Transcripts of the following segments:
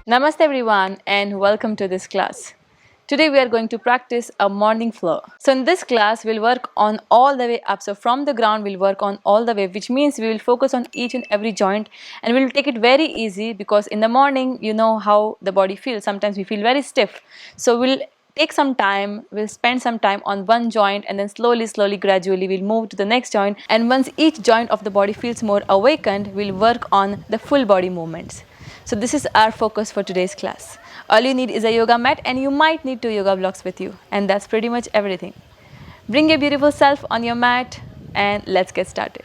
Namaste everyone and welcome to this class. Today we are going to practice a morning flow. So in this class we'll work on all the way up. So from the ground we'll work on all the way, which means we will focus on each and every joint and we'll take it very easy because in the morning you know how the body feels. Sometimes we feel very stiff. So we'll take some time, we'll spend some time on one joint and then slowly gradually we'll move to the next joint, and once each joint of the body feels more awakened, we'll work on the full body movements. So this is our focus for today's class. All you need is a yoga mat and you might need two yoga blocks with you, and that's pretty much everything. Bring your beautiful self on your mat and let's get started.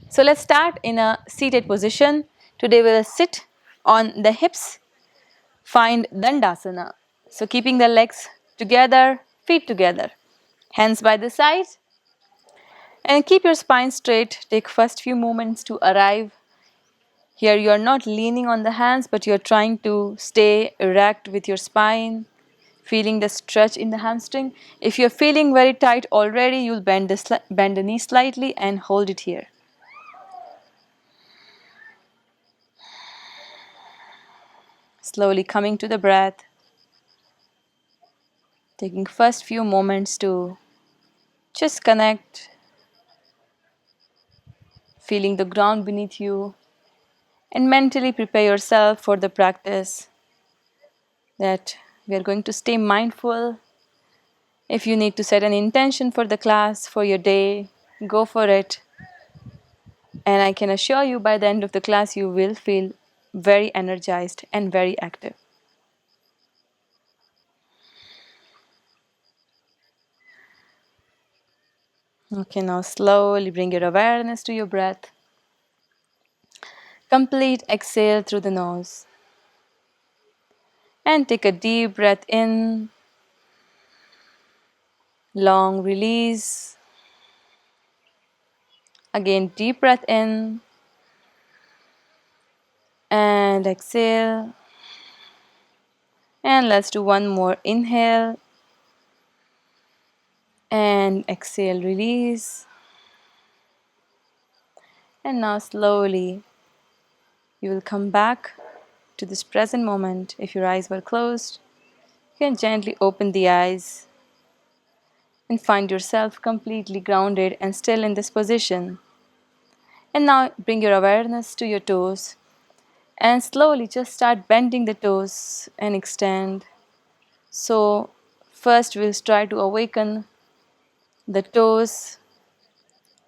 So let's start in a seated position. Today we'll sit on the hips, find Dandasana. So keeping the legs together, feet together, hands by the side, and keep your spine straight. Take first few moments to arrive. Here you are not leaning on the hands, but you are trying to stay erect with your spine, feeling the stretch in the hamstring. If you're feeling very tight already, you'll bend the knee slightly and hold it here. Slowly coming to the breath, taking first few moments to just connect, feeling the ground beneath you, and mentally prepare yourself for the practice that we are going to stay mindful. If you need to set an intention for the class, for your day, go for it. And I can assure you by the end of the class, you will feel very energized and very active. Okay, now slowly bring your awareness to your breath. Complete exhale through the nose. And take a deep breath in. Long release. Again, deep breath in. And exhale. And let's do one more. Inhale. And exhale, release. And now slowly you will come back to this present moment. If your eyes were closed, you can gently open the eyes and find yourself completely grounded and still in this position. And now bring your awareness to your toes and slowly just start bending the toes and extend. So first we'll try to awaken the toes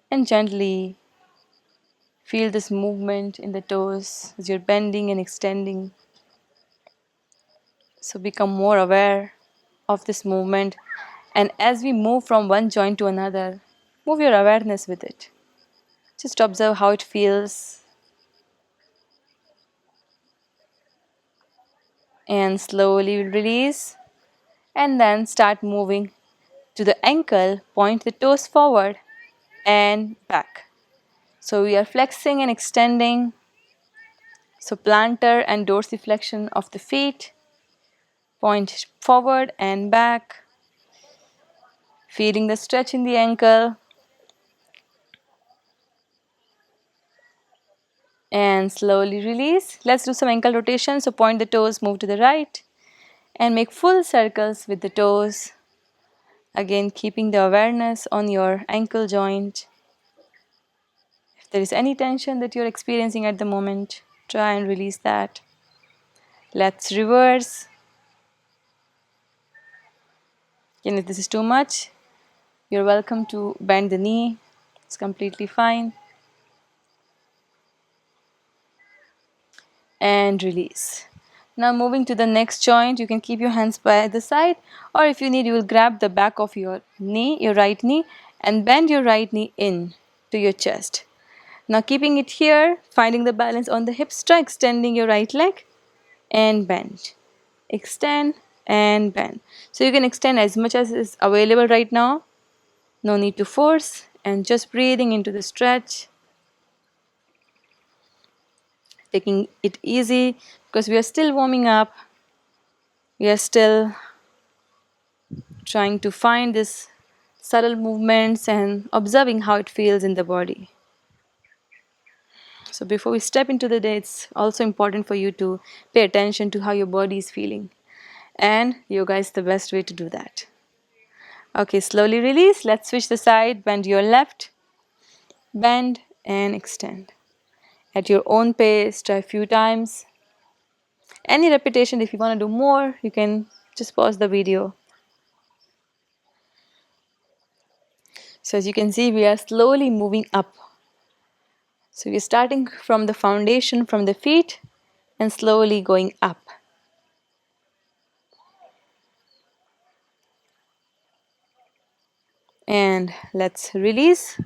and gently feel this movement in the toes as you're bending and extending. So become more aware of this movement, and as we move from one joint to another, move your awareness with it. Just observe how it feels and slowly release, and then start moving to the ankle. Point the toes forward and back. So we are flexing and extending. So plantar and dorsiflexion of the feet. Point forward and back. Feeling the stretch in the ankle. And slowly release. Let's do some ankle rotation. So point the toes, move to the right and make full circles with the toes. Again, keeping the awareness on your ankle joint. If there is any tension that you're experiencing at the moment, try and release that. Let's reverse. And if this is too much, you're welcome to bend the knee. It's completely fine. And release. Now moving to the next joint, you can keep your hands by the side, or if you need, you will grab the back of your knee, your right knee, and bend your right knee in to your chest. Now keeping it here, finding the balance on the hips, try extending your right leg and bend. Extend and bend. So you can extend as much as is available right now. No need to force, and just breathing into the stretch. Taking it easy because we are still warming up. We are still trying to find this subtle movements and observing how it feels in the body. So before we step into the day, it's also important for you to pay attention to how your body is feeling. And yoga is the best way to do that. Okay, slowly release. Let's switch the side. Bend your left. Bend and extend. At your own pace, try a few times. Any repetition, if you want to do more, you can just pause the video. So as you can see, we are slowly moving up. So we're starting from the foundation, from the feet, and slowly going up. And let's release.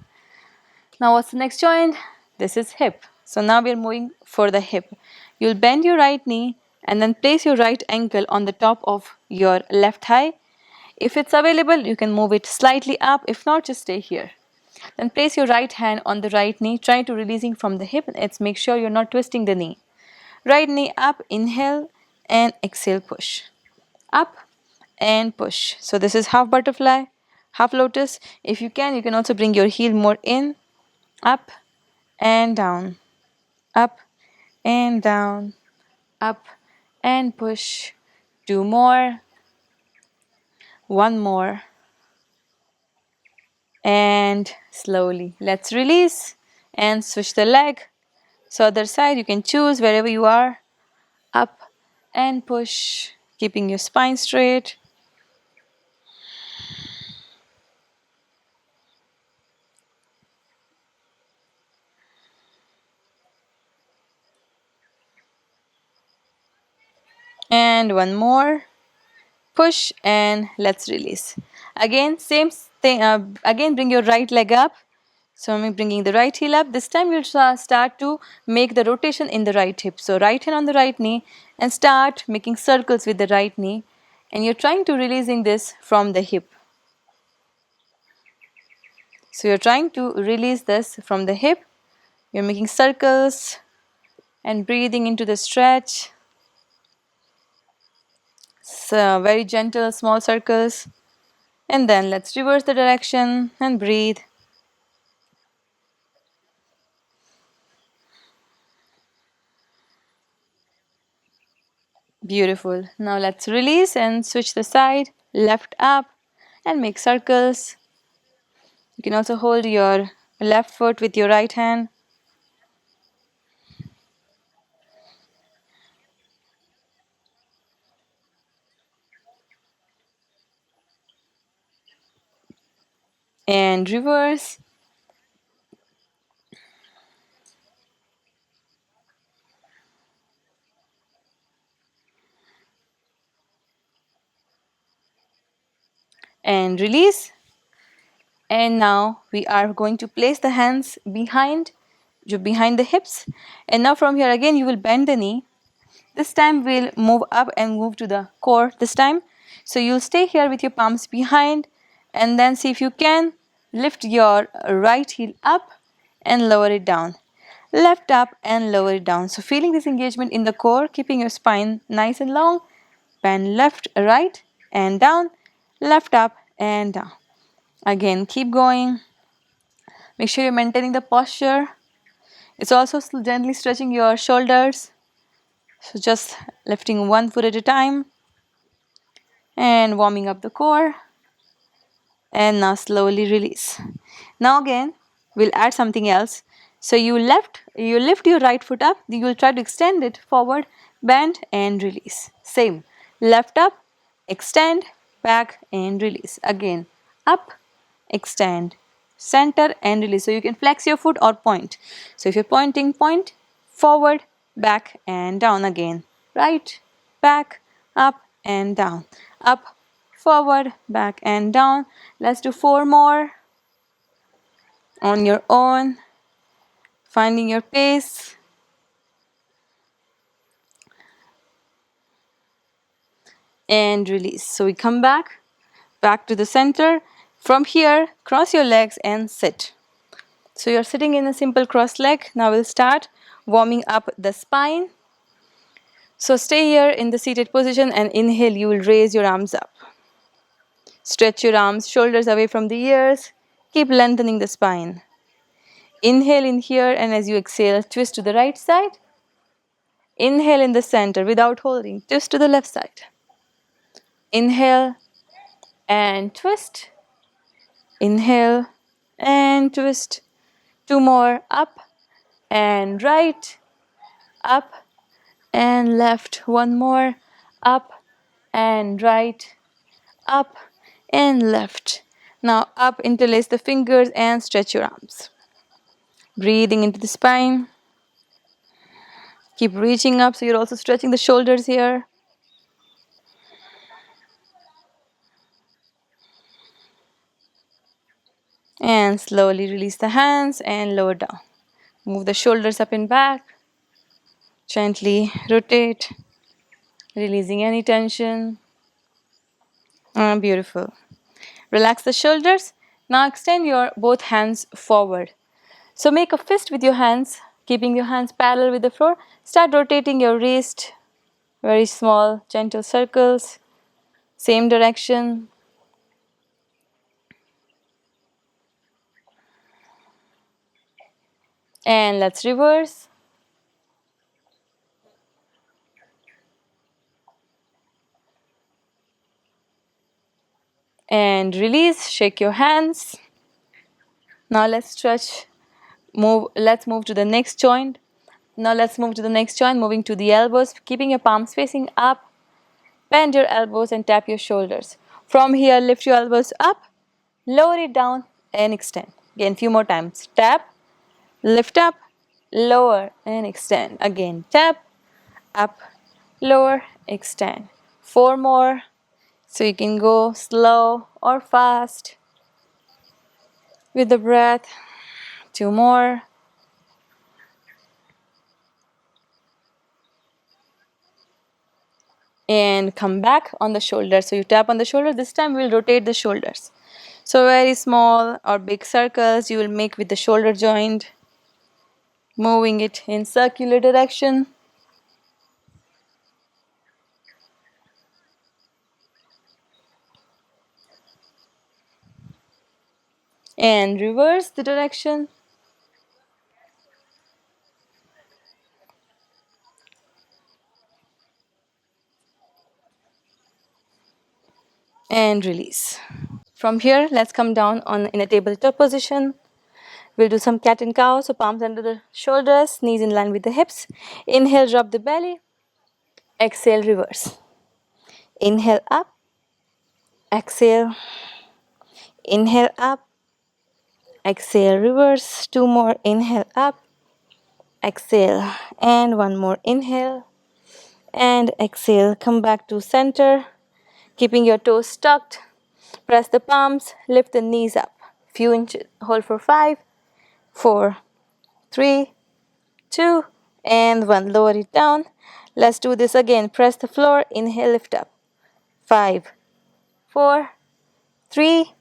Now what's the next joint? This is hip. So now we're moving for the hip. You'll bend your right knee and then place your right ankle on the top of your left thigh. If it's available, you can move it slightly up. If not, just stay here. Then place your right hand on the right knee. Try to releasing from the hip. It's make sure you're not twisting the knee. Right knee up, inhale and exhale, push. Up and push. So this is half butterfly, half lotus. If you can also bring your heel more in, up and down, up and down, up and push. Two more, one more, and slowly. Let's release and switch the leg. So other side, you can choose wherever you are. Up and push, keeping your spine straight. And one more. Push and let's release. Again, same thing. Again, bring your right leg up. So I'm bringing the right heel up. This time you'll start to make the rotation in the right hip. So right hand on the right knee and start making circles with the right knee. And you're trying to releasing this from the hip. So you're trying to release this from the hip. You're making circles and breathing into the stretch. So very gentle, small circles. And then let's reverse the direction and breathe. Beautiful. Now let's release and switch the side, left up and make circles. You can also hold your left foot with your right hand. And reverse. And release. And now we are going to place the hands behind the hips. And now from here again you will bend the knee. This time we'll move up and move to the core this time. So you'll stay here with your palms behind and then see if you can lift your right heel up and lower it down. Left up and lower it down. So feeling this engagement in the core, keeping your spine nice and long. Bend left, right and down, left up and down. Again, keep going. Make sure you're maintaining the posture. It's also gently stretching your shoulders. So just lifting one foot at a time and warming up the core. And now slowly release. Now again, we'll add something else. So you lift your right foot up, you will try to extend it forward, bend and release. Same, left up, extend, back and release. Again, up, extend, center and release. So you can flex your foot or point. So if you're pointing, point, forward, back and down again. Right, back, up and down. Up, forward, back and down. Let's do 4 more on your own, finding your pace. And release. So we come back to the center. From here, cross your legs and sit. So you're sitting in a simple cross leg. Now we'll start warming up the spine. So stay here in the seated position and inhale, you will raise your arms up. Stretch your arms, shoulders away from the ears. Keep lengthening the spine. Inhale in here, and as you exhale, twist to the right side. Inhale in the center without holding. Twist to the left side. Inhale and twist. Inhale and twist. Two more. Up and right. Up and left. One more. Up and right. Up and left. Now up, interlace the fingers and stretch your arms. Breathing into the spine. Keep reaching up, so you're also stretching the shoulders here. And slowly release the hands and lower down. Move the shoulders up and back. Gently rotate, releasing any tension. Beautiful. Relax the shoulders. Now extend your both hands forward. So make a fist with your hands, keeping your hands parallel with the floor. Start rotating your wrist, very small, gentle circles, same direction. And let's reverse. And release, shake your hands. Now let's stretch, let's move to the next joint. Moving to the elbows, keeping your palms facing up. Bend your elbows and tap your shoulders. From here, lift your elbows up, lower it down and extend. Again, few more times. Tap, lift up, lower and extend. Again, tap, up, lower, extend. Four more. So you can go slow or fast with the breath. Two more. And come back on the shoulder. So you tap on the shoulder. This time we'll rotate the shoulders. So very small or big circles you will make with the shoulder joint, moving it in circular direction. And reverse the direction. And release. From here, let's come down in a tabletop position. We'll do some cat and cow. So palms under the shoulders, knees in line with the hips. Inhale, drop the belly. Exhale, reverse. Inhale up. Exhale. Inhale up. Exhale, reverse. Two more. Inhale up. Exhale. And one more. Inhale. And exhale. Come back to center. Keeping your toes tucked. Press the palms. Lift the knees up. Few inches. Hold for 5, 4, 3, 2, and 1. Lower it down. Let's do this again. Press the floor. Inhale, lift up. 5, 4, 3,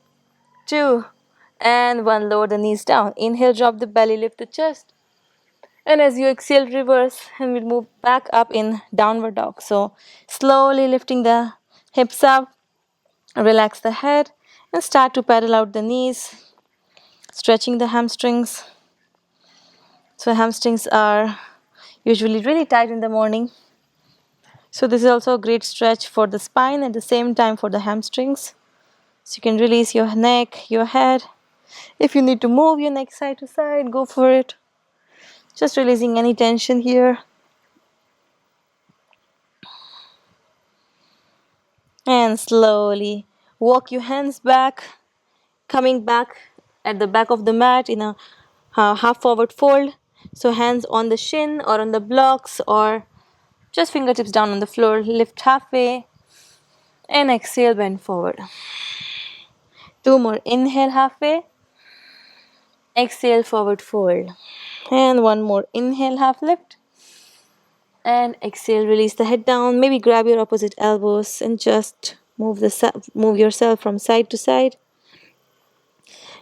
2, and 1. Lower the knees down. Inhale, drop the belly, lift the chest. And as you exhale, reverse, and we'll move back up in downward dog. So slowly lifting the hips up, relax the head, and start to pedal out the knees, stretching the hamstrings. So hamstrings are usually really tight in the morning. So this is also a great stretch for the spine at the same time for the hamstrings. So you can release your neck, your head. If you need to move your neck side to side, go for it. Just releasing any tension here. And slowly walk your hands back, coming back at the back of the mat in a half forward fold. So hands on the shin or on the blocks or just fingertips down on the floor. Lift halfway and exhale, bend forward. Two more. Inhale halfway. Exhale, forward fold. And one more. Inhale, half lift. And exhale, release the head down. Maybe grab your opposite elbows and just move yourself from side to side.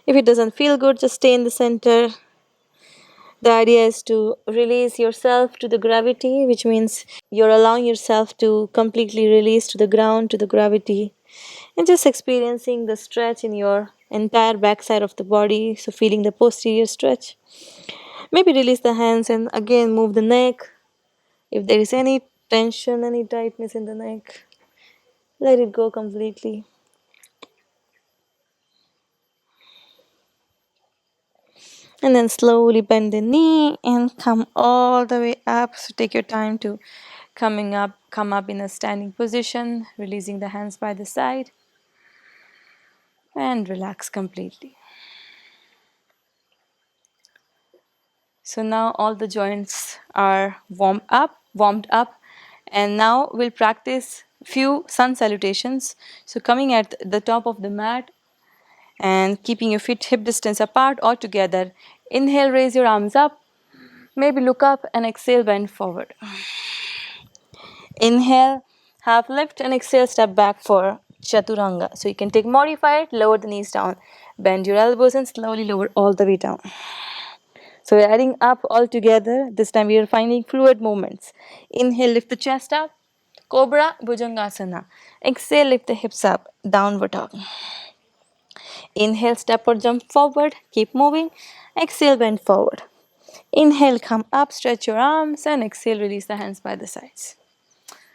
If it doesn't feel good, just stay in the center. The idea is to release yourself to the gravity, which means you're allowing yourself to completely release to the ground, to the gravity. and just experiencing the stretch in your entire backside of the body. So, feeling the posterior stretch. Maybe release the hands and again move the neck. If there is any tension, any tightness in the neck, let it go completely. And then slowly bend the knee and come all the way up. So take your time to come up in a standing position, releasing the hands by the side and relax completely. So now all the joints are warmed up, and now we'll practice few sun salutations. So coming at the top of the mat and keeping your feet hip distance apart or together. Inhale, raise your arms up. Maybe look up and exhale, bend forward. Inhale, half lift and exhale, step back for chaturanga. So you can take modified, lower the knees down, bend your elbows and slowly lower all the way down. So we're adding up all together. This time we are finding fluid movements. Inhale, lift the chest up. Cobra, Bhujangasana. Exhale, lift the hips up. Downward dog. Inhale, step or jump forward. Keep moving. Exhale, bend forward. Inhale, come up, stretch your arms, and exhale, release the hands by the sides.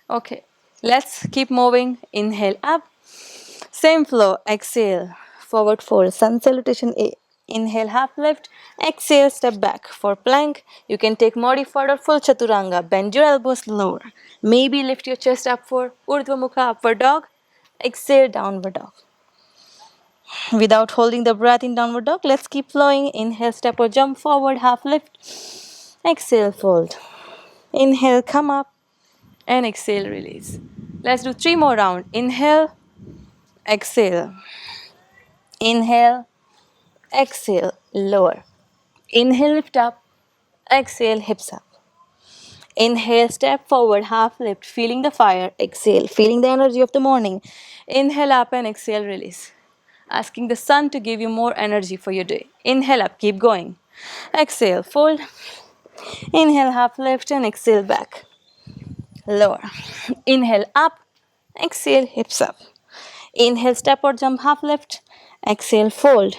Okay, let's keep moving. Inhale up. Same flow. Exhale, forward fold. Sun salutation A. Inhale, half lift. Exhale, step back for plank. You can take modified or full chaturanga. Bend your elbows lower. Maybe lift your chest up for urdhva mukha, upward dog. Exhale, downward dog. Without holding the breath in downward dog, let's keep flowing. Inhale, step or jump forward, half lift. Exhale, fold. Inhale, come up. And exhale, release. Let's do 3 more rounds. Inhale, exhale. Inhale, exhale, lower. Inhale, lift up. Exhale, hips up. Inhale, step forward, half lift, feeling the fire. Exhale, feeling the energy of the morning. Inhale up and exhale, release. Asking the sun to give you more energy for your day. Inhale up, keep going. Exhale, fold. Inhale, half lift and exhale back. Lower. Inhale up. Exhale, hips up. Inhale, step or jump, half lift. Exhale, fold.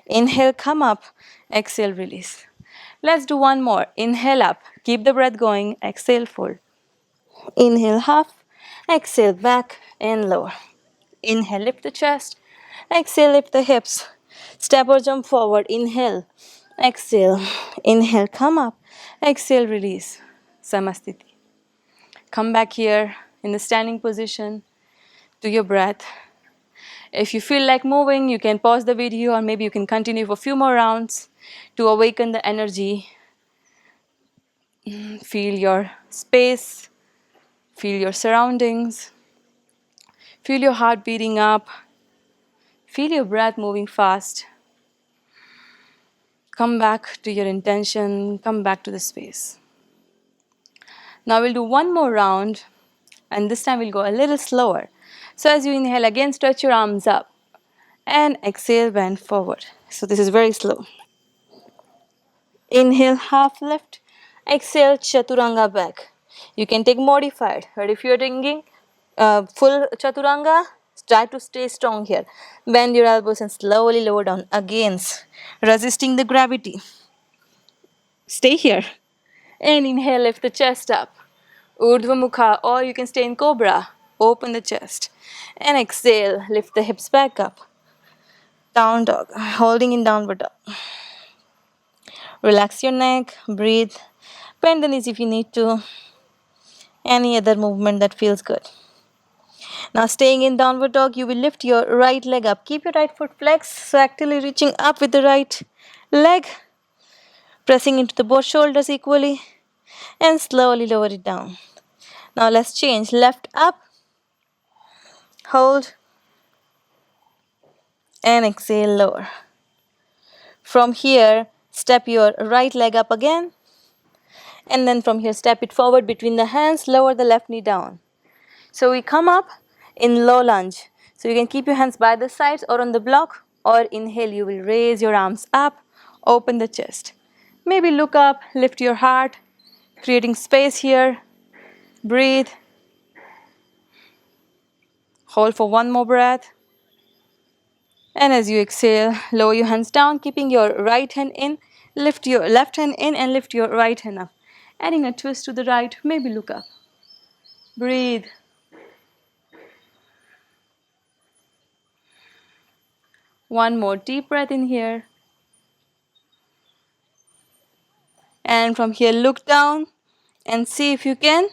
Inhale, come up. Exhale, release. Let's do one more. Inhale up. Keep the breath going. Exhale, fold. Inhale, half. Exhale, back and lower. Inhale, lift the chest. Exhale, lift the hips. Step or jump forward. Inhale. Exhale. Inhale, come up. Exhale, release. Samasthiti. Come back here in the standing position. Do your breath. If you feel like moving, you can pause the video or maybe you can continue for a few more rounds to awaken the energy. Feel your space, feel your surroundings, feel your heart beating up, feel your breath moving fast. Come back to your intention, come back to the space. Now we'll do one more round and this time we'll go a little slower. So as you inhale, again stretch your arms up and exhale, bend forward. So this is very slow. Inhale, half lift. Exhale, chaturanga back. You can take modified, but if you're taking full chaturanga, try to stay strong here. Bend your elbows and slowly lower down again, resisting the gravity. Stay here. And inhale, lift the chest up. Urdhva mukha, or you can stay in cobra. Open the chest. And exhale, lift the hips back up. Down dog, holding in downward dog. Relax your neck, breathe. Bend the knees if you need to. Any other movement that feels good. Now staying in downward dog, you will lift your right leg up. Keep your right foot flexed, so actively reaching up with the right leg. Pressing into the both shoulders equally. And slowly lower it down. Now let's change. Left up. Hold. And exhale, lower. From here, step your right leg up again. And then from here, step it forward between the hands. Lower the left knee down. So we come up in low lunge. So you can keep your hands by the sides or on the block, or inhale, you will raise your arms up, open the chest. Maybe look up, lift your heart, creating space here. Breathe. Hold for one more breath. And as you exhale, lower your hands down, keeping your right hand in. Lift your left hand in and lift your right hand up. Adding a twist to the right, maybe look up. Breathe. One more deep breath in here. And from here, look down and see if you can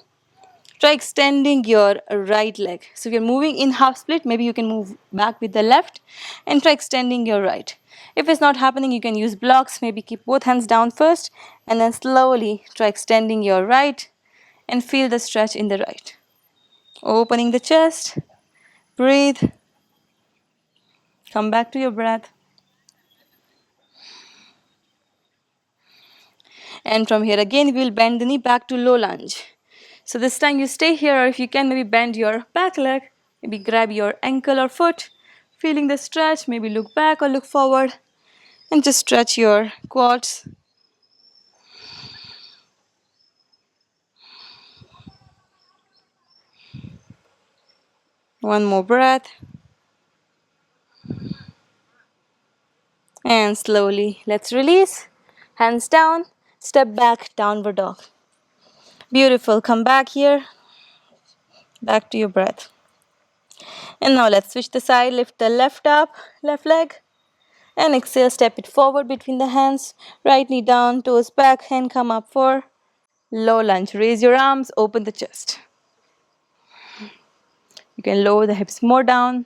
try extending your right leg. So if you're moving in half split, maybe you can move back with the left and try extending your right. If it's not happening, you can use blocks. Maybe keep both hands down first and then slowly try extending your right and feel the stretch in the right. Opening the chest, breathe, come back to your breath. And from here again, we'll bend the knee back to low lunge. So this time you stay here, or if you can, maybe bend your back leg, maybe grab your ankle or foot, feeling the stretch, maybe look back or look forward, and just stretch your quads. One more breath. And slowly, let's release. Hands down, step back, downward dog. Beautiful, come back here, back to your breath. And now let's switch the side, lift the left up, left leg. And exhale, step it forward between the hands. Right knee down, toes back, hand come up for low lunge. Raise your arms, open the chest. You can lower the hips more down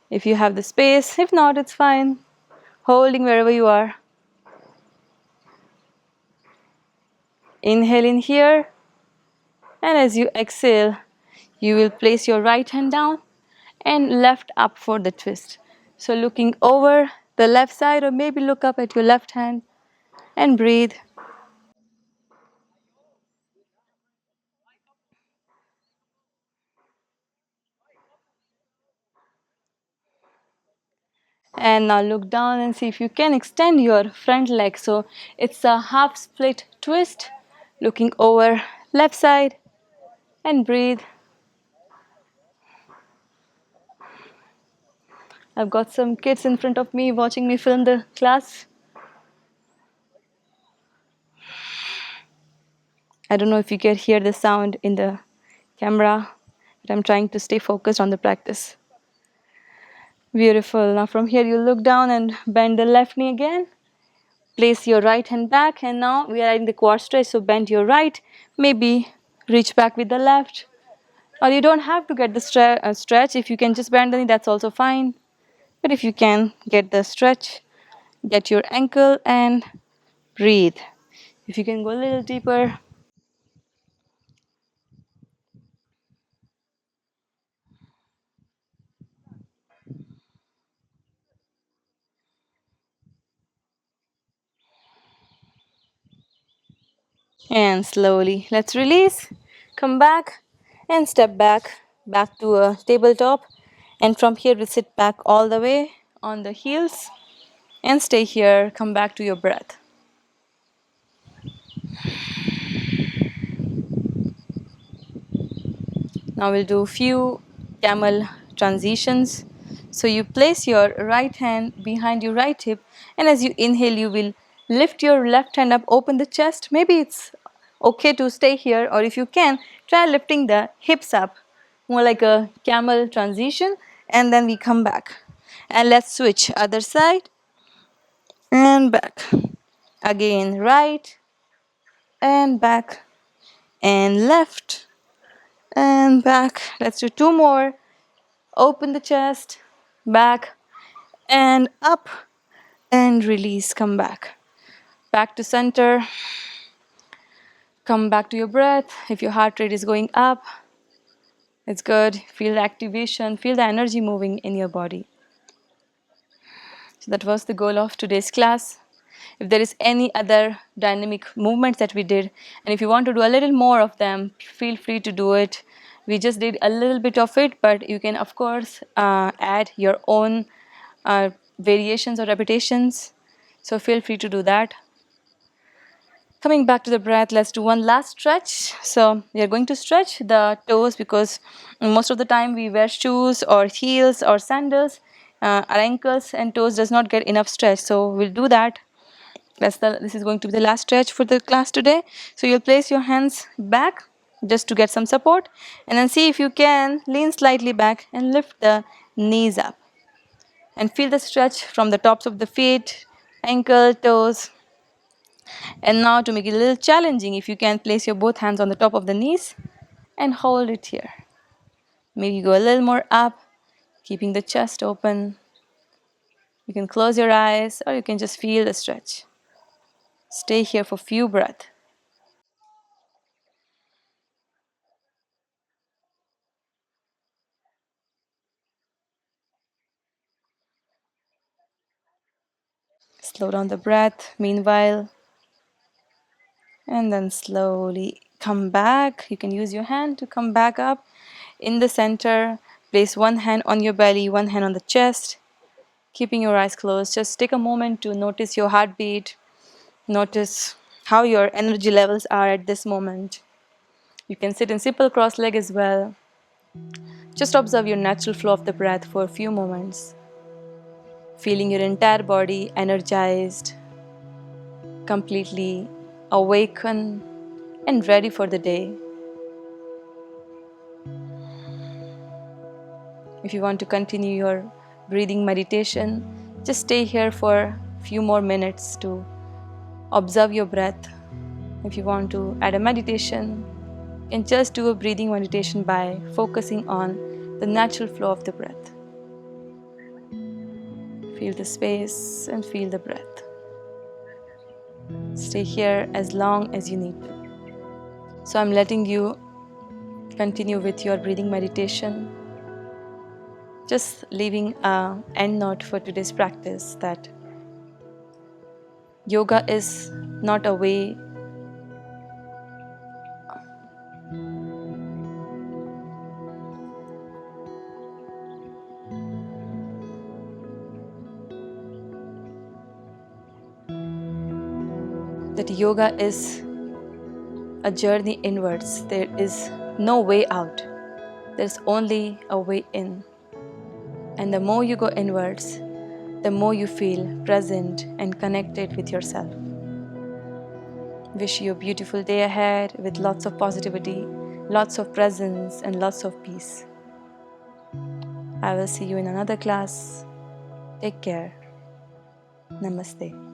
if you have the space. If not, it's fine. Holding wherever you are. Inhale in here. And as you exhale, you will place your right hand down and left up for the twist. So looking over the left side, or maybe look up at your left hand and breathe. And now look down and see if you can extend your front leg. So it's a half split twist. Looking over left side and breathe. I've got some kids in front of me watching me film the class. I don't know if you can hear the sound in the camera, but I'm trying to stay focused on the practice. Beautiful. Now from here you look down and bend the left knee again. Place your right hand back, and now we are in the quad stretch, so bend your right, maybe reach back with the left. Or you don't have to get the stretch. If you can just bend the knee, that's also fine. But if you can get the stretch, get your ankle and breathe. If you can go a little deeper. And slowly, let's release. Come back and step back, back to a tabletop. And from here, we sit back all the way on the heels and stay here. Come back to your breath. Now we'll do few camel transitions. So you place your right hand behind your right hip, and as you inhale, you will lift your left hand up, open the chest. Maybe it's okay to stay here, or if you can, try lifting the hips up, more like a camel transition, and then we come back. And let's switch other side and back. Again, right and back and left and back. Let's do two more. Open the chest, back and up and release. Come back. Back to center. Come back to your breath. If your heart rate is going up, it's good. Feel the activation, feel the energy moving in your body. So that was the goal of today's class. If there is any other dynamic movements that we did, and if you want to do a little more of them, feel free to do it. We just did a little bit of it, but you can of course add your own variations or repetitions. So feel free to do that. Coming back to the breath, let's do one last stretch. So we are going to stretch the toes because most of the time we wear shoes or heels or sandals. our ankles and toes does not get enough stretch, so we'll do that. This is going to be the last stretch for the class today. So you'll place your hands back just to get some support, and then see if you can lean slightly back and lift the knees up and feel the stretch from the tops of the feet, ankle, toes. And now, to make it a little challenging, if you can place your both hands on the top of the knees and hold it here. Maybe go a little more up, keeping the chest open. You can close your eyes or you can just feel the stretch. Stay here for a few breaths. Slow down the breath meanwhile, and then slowly come back. You can use your hand to come back up in the center. Place one hand on your belly, one hand on the chest, keeping your eyes closed. Just take a moment to notice your heartbeat, notice how your energy levels are at this moment. You can sit in simple cross leg as well. Just observe your natural flow of the breath for a few moments, feeling your entire body energized, completely awaken and ready for the day. If you want to continue your breathing meditation, just stay here for a few more minutes to observe your breath. If you want to add a meditation, you can just do a breathing meditation by focusing on the natural flow of the breath. Feel the space and feel the breath. Stay here as long as you need to. So I'm letting you continue with your breathing meditation. Just leaving an end note for today's practice that yoga is not a way that yoga is a journey inwards. There is no way out. There's only a way in. And the more you go inwards, the more you feel present and connected with yourself. Wish you a beautiful day ahead with lots of positivity, lots of presence, and lots of peace. I will see you in another class. Take care. Namaste.